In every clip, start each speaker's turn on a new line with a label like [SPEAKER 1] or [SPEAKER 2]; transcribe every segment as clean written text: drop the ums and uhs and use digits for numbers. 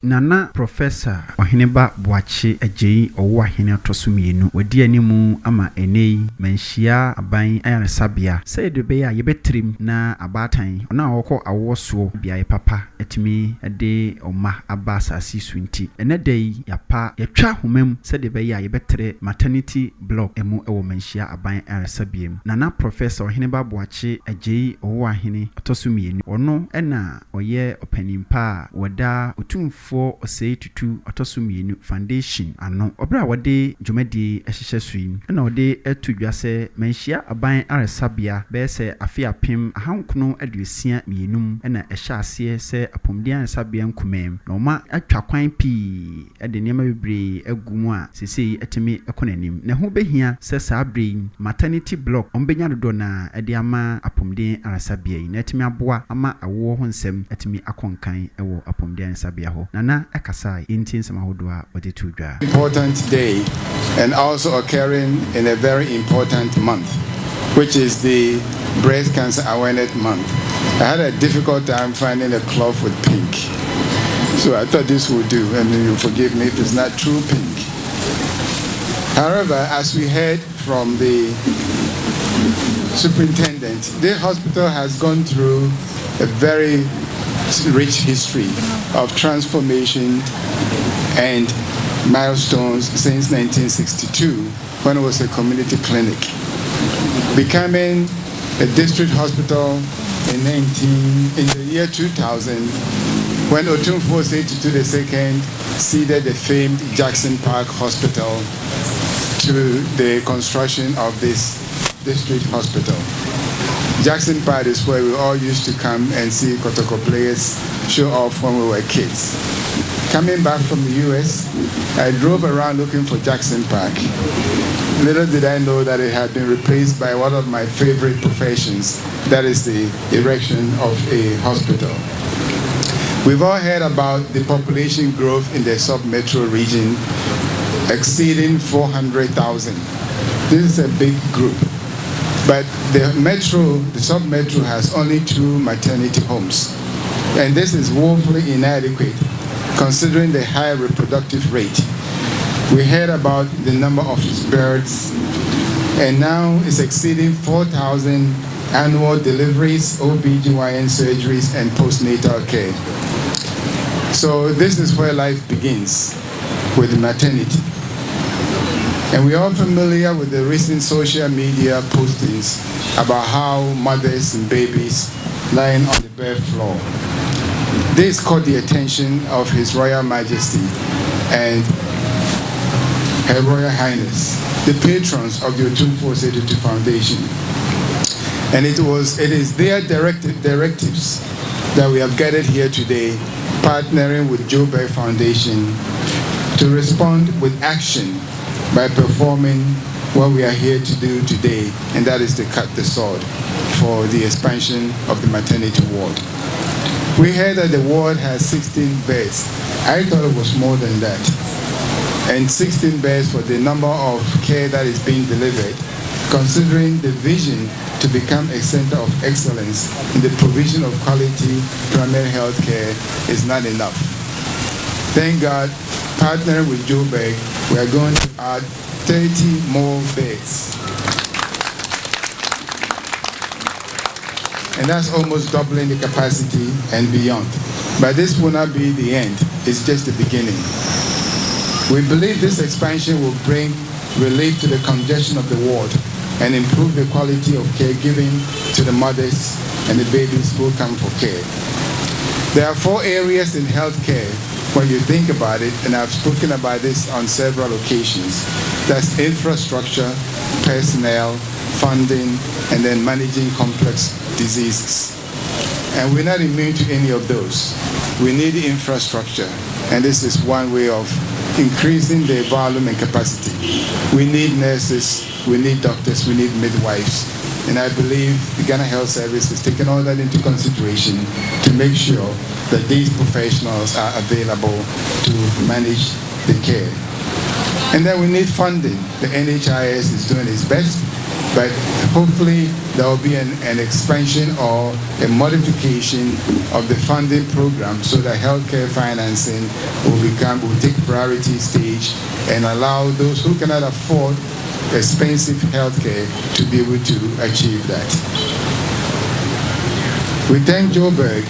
[SPEAKER 1] Nana Professor Oheneba Boache Ajei Owa Hene Tosumienu wadi animu ama enei Manhyia aban ayaresabea say de be ya yebetrim na abatan ona wokọ awoso bia papa etimi de oma aba asasi sunti enedei yapa yatwa homam say de be ya yebetre maternity block emu ewo Manhyia aban ayaresabea Nana Professor Oheneba Boache Ajei Owa Hene Tosumienu ono ena oye opanimpa wada otumfo for say to Otosumienu Foundation ano obra wade dwumadi ehihye suim na wade etudwase Manhyia aban aresabea be se afiapem ahankono aduosia mienum na ehya ase se apomdian aresabea nkumem na oma atwa kwan pi de niam bebre agumu a sesei etimi ekonanim na ho behia se sabre maternity block ombenya dodo na de ama apomdian aresabea na etimi aboa ama awo ho nsem etimi akonkan ewo apomdian aresabea ho Nana Akasai Intin Samahodwa Odetudra.
[SPEAKER 2] Important day and also occurring in a very important month, which is the Breast Cancer Awareness Month. I had a difficult time finding a cloth with pink. So I thought this would do, and you forgive me if it's not true pink. However, as we heard from the superintendent, the hospital has gone through a very rich history of transformation and milestones since 1962 when it was a community clinic, becoming a district hospital in the year 2000 when Otumfuo Osei-Tutu II ceded the famed Jackson Park Hospital to the construction of this district hospital. Jackson Park is where we all used to come and see Kotoko players show off when we were kids. Coming back from the US, I drove around looking for Jackson Park. Little did I know that it had been replaced by one of my favorite professions, that is the erection of a hospital. We've all heard about the population growth in the sub-metro region exceeding 400,000. This is a big group. But the sub-metro has only 2 maternity homes. And this is woefully inadequate considering the high reproductive rate. We heard about the number of births, and now it's exceeding 4,000 annual deliveries, OBGYN surgeries, and postnatal care. So this is where life begins, with maternity. And we are familiar with the recent social media postings about how mothers and babies lying on the bare floor. This caught the attention of His Royal Majesty and Her Royal Highness, the patrons of the Otumfuo Osei-Tutu Foundation. And it is their directives that we have gathered here today, partnering with Joburg Foundation to respond with action by performing what we are here to do today, and that is to cut the sword for the expansion of the maternity ward. We heard that the ward has 16 beds. I thought it was more than that. And 16 beds for the number of care that is being delivered, considering the vision to become a center of excellence in the provision of quality primary health care is not enough. Thank God, partnering with Joburg, we are going to add 30 more beds. And that's almost doubling the capacity and beyond. But this will not be the end. It's just the beginning. We believe this expansion will bring relief to the congestion of the ward and improve the quality of care given to the mothers and the babies who come for care. There are 4 areas in healthcare when you think about it, and I've spoken about this on several occasions. That's infrastructure, personnel, funding, and then managing complex diseases. And we're not immune to any of those. We need infrastructure, and this is one way of increasing the volume and capacity. We need nurses, we need doctors, we need midwives. And I believe the Ghana Health Service is taking all that into consideration to make sure that these professionals are available to manage the care. And then we need funding. The NHIS is doing its best, but hopefully there will be an expansion or a modification of the funding program so that healthcare financing will take priority stage and allow those who cannot afford expensive healthcare to be able to achieve that. We thank Joburg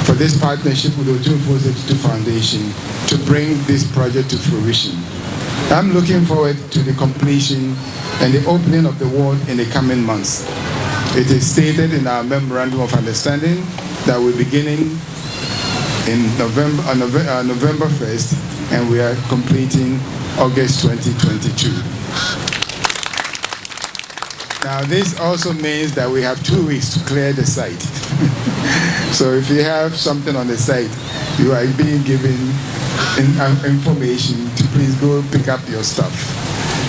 [SPEAKER 2] for this partnership with the Otumfuo Institute Foundation to bring this project to fruition. I'm looking forward to the completion and the opening of the ward in the coming months. It is stated in our Memorandum of Understanding that we're beginning in November 1st, and we are completing August 2022. Now, this also means that we have 2 weeks to clear the site. So if you have something on the site, you are being given information to please go pick up your stuff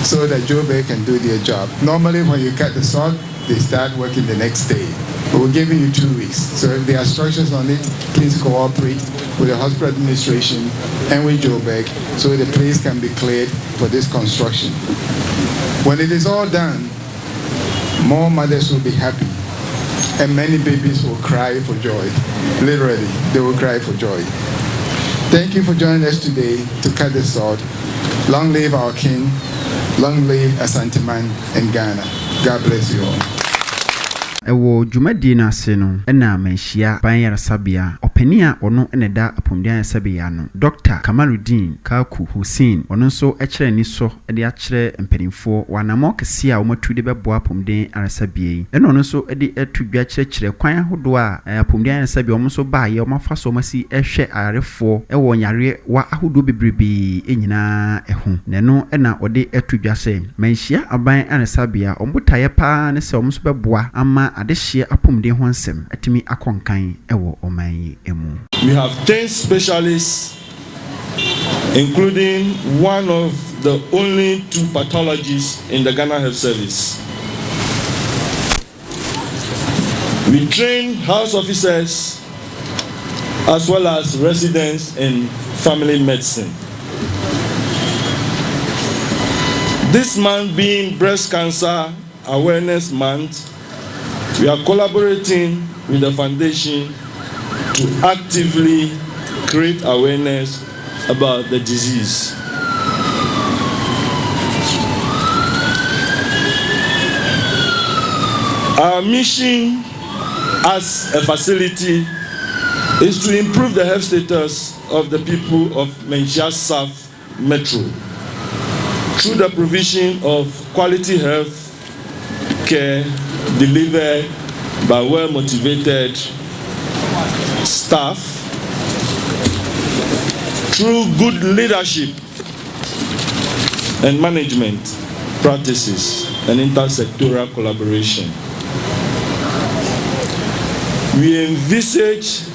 [SPEAKER 2] so that Joburg can do their job. Normally, when you cut the sod, they start working the next day. But we're giving you 2 weeks. So if there are structures on it, please cooperate with the hospital administration and with Joburg so the place can be cleared for this construction. When it is all done, more mothers will be happy and many babies will cry for joy. Literally, they will cry for joy. Thank you for joining us today to cut the sod. Long live our king. Long live Asanteman and Ghana. God bless you all.
[SPEAKER 1] Ewo dwumadi na ase no na Manhyia Banyarasabea opani a ono ne da apomdian Yasabea no Dr. Kamaludin Kaku Hussein ono nso ekere ni so de akere mpanimfo wanamo kese a omatu de beboa apomdian Arasabea eno ono nso de atudwa kire kwan ahodo a apomdian Arasabea omo nso ba ye omafa so masi ehwe arefo ewo nyare wa ahodo bebrebe enyina eho neno na ode atudwa se Manhyia aban Arasabea ombotaye pa ne se omo nso beboa ama adehye apomden ho nsem atimi akonkan ewo oman emu.
[SPEAKER 3] We have 10 specialists, including one of the only 2 pathologists in the Ghana Health Service. We train house officers as well as residents in family medicine. This month being Breast Cancer Awareness Month, we are collaborating with the foundation to actively create awareness about the disease. Our mission as a facility is to improve the health status of the people of Manhyia South Metro through the provision of quality health care delivered by well-motivated staff, through good leadership and management practices and intersectoral collaboration. We envisage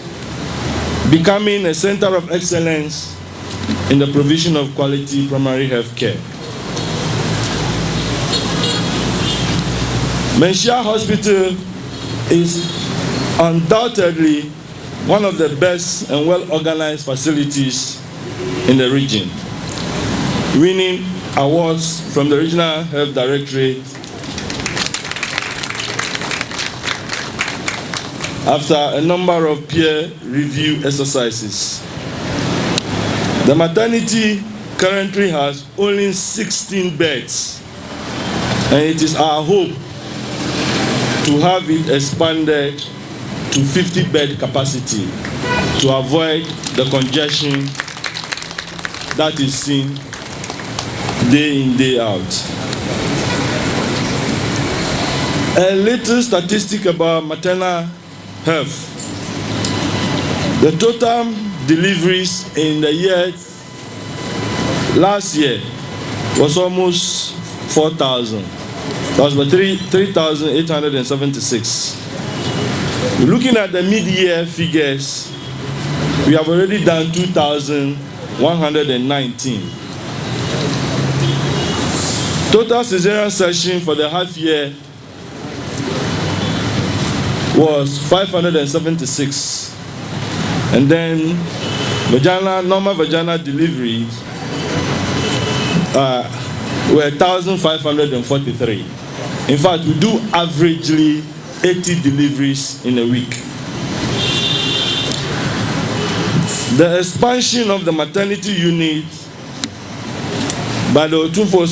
[SPEAKER 3] becoming a center of excellence in the provision of quality primary health care. Manhyia Hospital is undoubtedly one of the best and well-organized facilities in the region, winning awards from the Regional Health Directorate after a number of peer review exercises. The maternity currently has only 16 beds, and it is our hope to have it expanded to 50-bed capacity to avoid the congestion that is seen day in, day out. A little statistic about maternal health. The total deliveries in the year last year was almost 4,000. That was about 3,876. Looking at the mid-year figures, we have already done 2,119. Total cesarean section for the half year was 576. And then normal vaginal deliveries were 1,543. In fact, we do averagely 80 deliveries in a week. The expansion of the maternity unit by the Otumfuo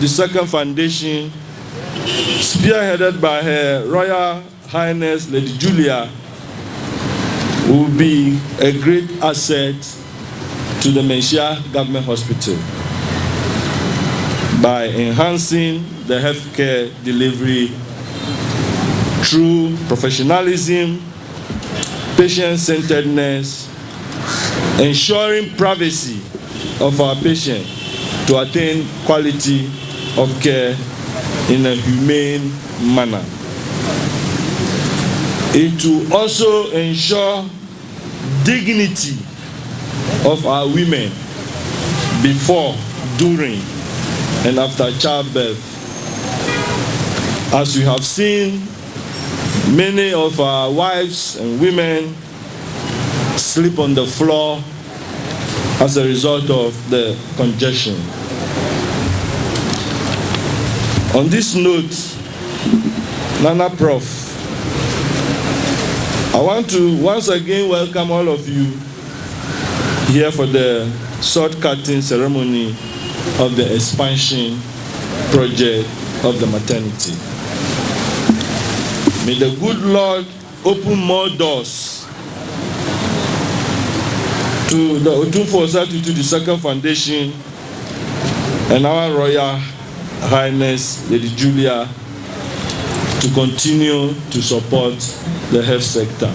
[SPEAKER 3] the second foundation, spearheaded by Her Royal Highness Lady Julia, will be a great asset to the Manhyia Government Hospital by enhancing the healthcare delivery through professionalism, patient-centeredness, ensuring privacy of our patients to attain quality of care in a humane manner. It will also ensure dignity of our women before, during, and after childbirth. As we have seen, many of our wives and women sleep on the floor as a result of the congestion. On this note, Nana Prof, I want to once again welcome all of you here for the sword cutting ceremony of the expansion project of the maternity. May the good Lord open more doors to the Otumfuo to the second foundation and our Royal Highness Lady Julia to continue to support the health sector.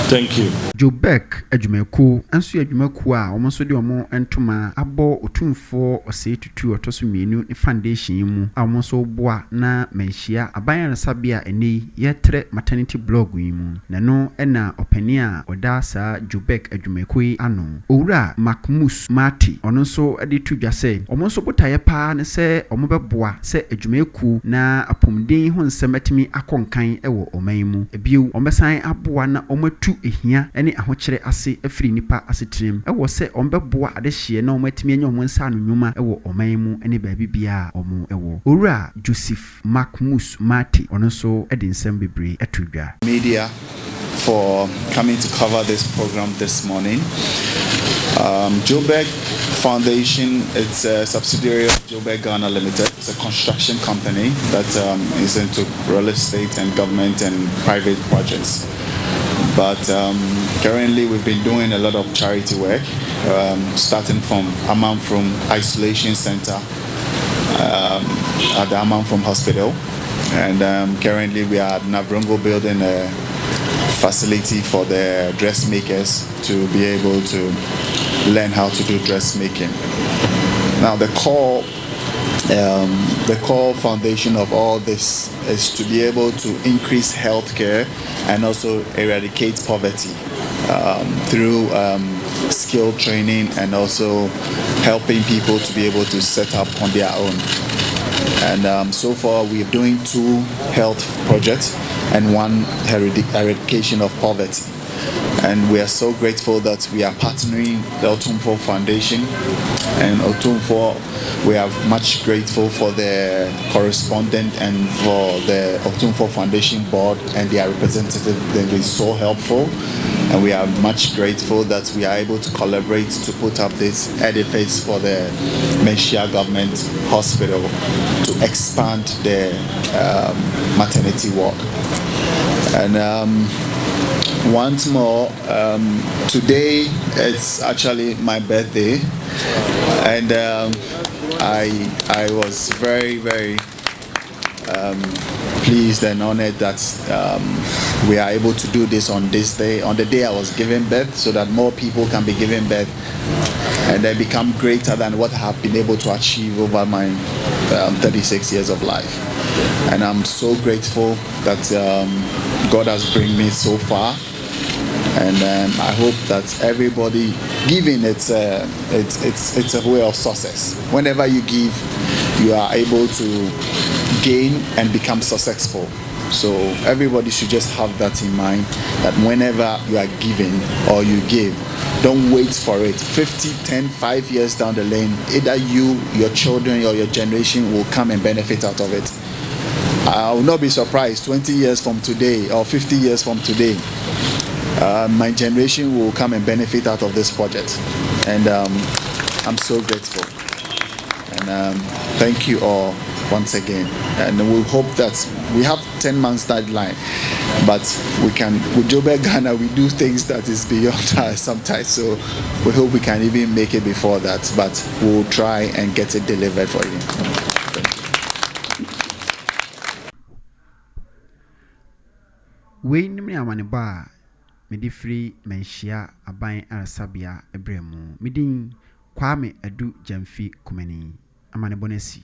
[SPEAKER 3] Thank you.
[SPEAKER 1] Jobek adwumaku anso adwumaku a omonso de omo entoma abo Otumfuo ose tutu otoso mienu ni foundation mu a omonso boa na Manhyia aban sabia eni yetre maternity blog yi mu na no na opani a oda sa Jobek adwumaku ano owura Makmus Mati ono so ade tudwa se omonso botaye pa ne se omo beboa se adwumaku na apomden ho nsematimi akonkan ewo oman mu ebiu ombesan aboa na omatu ehia ahokyere ase afiri nipa asetrem ewo se ombeboa adehye na omatimi anya omonsa no nwuma ewo oman mu ene baabi bia omo ewo owura Joseph Makmus Mati ono so edinsem bebre atudwa
[SPEAKER 4] media for coming to cover this program this morning. Jobek Foundation, it's a subsidiary of Jobek Ghana Limited. It's a construction company that is into real estate and government and private projects. But currently we've been doing a lot of charity work, starting from Amamfrom Isolation Center at the Amamfrom Hospital. And currently we are at Nabrongo building a facility for the dressmakers to be able to learn how to do dressmaking. Now the core foundation of all this is to be able to increase healthcare and also eradicate poverty through skill training and also helping people to be able to set up on their own. And so far we're doing 2 health projects and 1 eradication of poverty. And we are so grateful that we are partnering the Otumfuo Foundation and Otumfuo. We are much grateful for the correspondent and for the Otumfuo Foundation board and their representative. They've been so helpful. And we are much grateful that we are able to collaborate to put up this edifice for the Manhyia Government Hospital to expand the maternity ward. And once more, today it's actually my birthday, and I was very, very pleased and honored that we are able to do this on this day, on the day I was giving birth, so that more people can be given birth and they become greater than what I have been able to achieve over my 36 years of life. And I'm so grateful that God has brought me so far. And I hope that everybody giving it's a way of success. Whenever you give, you are able to gain and become successful. So everybody should just have that in mind, that whenever you are giving or you give, don't wait for it. 50, 10, 5 years down the lane, either you, your children, or your generation will come and benefit out of it. I will not be surprised 20 years from today or 50 years from today, my generation will come and benefit out of this project. And I'm so grateful. And thank you all once again. And we hope that we have 10 months deadline, but we can, with Joburg Ghana, we do things that is beyond us sometimes. So we hope we can even make it before that, but we'll try and get it delivered for you.
[SPEAKER 1] We nimni amane ba medi free Manhyia aban arasabia ebremu midin Kwame Adu Jamfi Kumeni amane bonesi